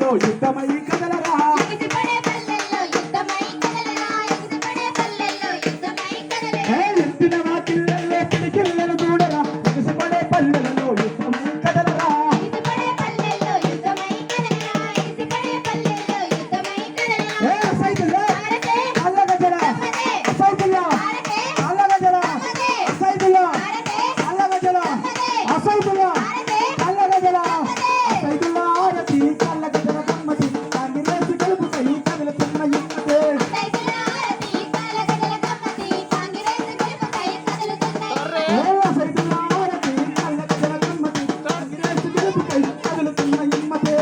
పల్లెల్లో యుద్ధమై కదలరా ఎత్తిన వాకిళ్ళల్లో పిడికిళ్ళను చూడరా ఎగిసిపడే పల్లెలలో యుద్ధమై కదలరా సైతుల్లో అల్లగజరా సైతుల్లో అల్లగజరా సైతుల్లో అల్లగజరా అసైతుల్లో అల్లగజరా సైతుల్లో ఆరతి కల్లగజర కమ్మటి కాంగిరేసి కలుపుకై కదులుతున్న ఇమ్మతే సైతుల్లో ఆరతి కల్లగజర కమ్మటి కాంగిరేసి కలుపుకై కదులుతున్న ఇమ్మతే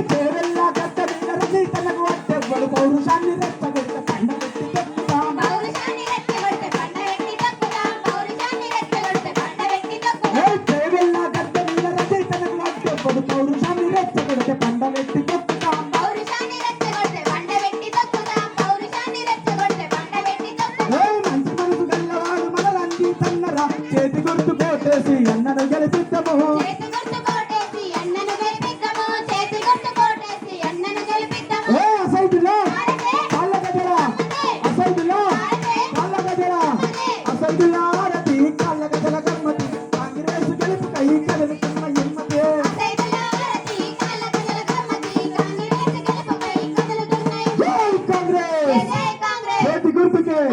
పేరెల్లా గడ్డ మీద రది తనకు అట్టెవ్వడు పౌరుషాన్ని రెచ్చగొట్ట పండబెట్టి తొక్కుతాం పేరెల్లా గడ్డ మీద రది తనకు అట్టెవ్వడు పౌరుషాన్ని రెచ్చగొడితే పండబెట్టి తొక్కుతాం మంచి మనసు గల్లవాడు మనలన్నీ తన్నరా చేతి గుర్తు కోటేసి అన్నను గెలిపిద్దము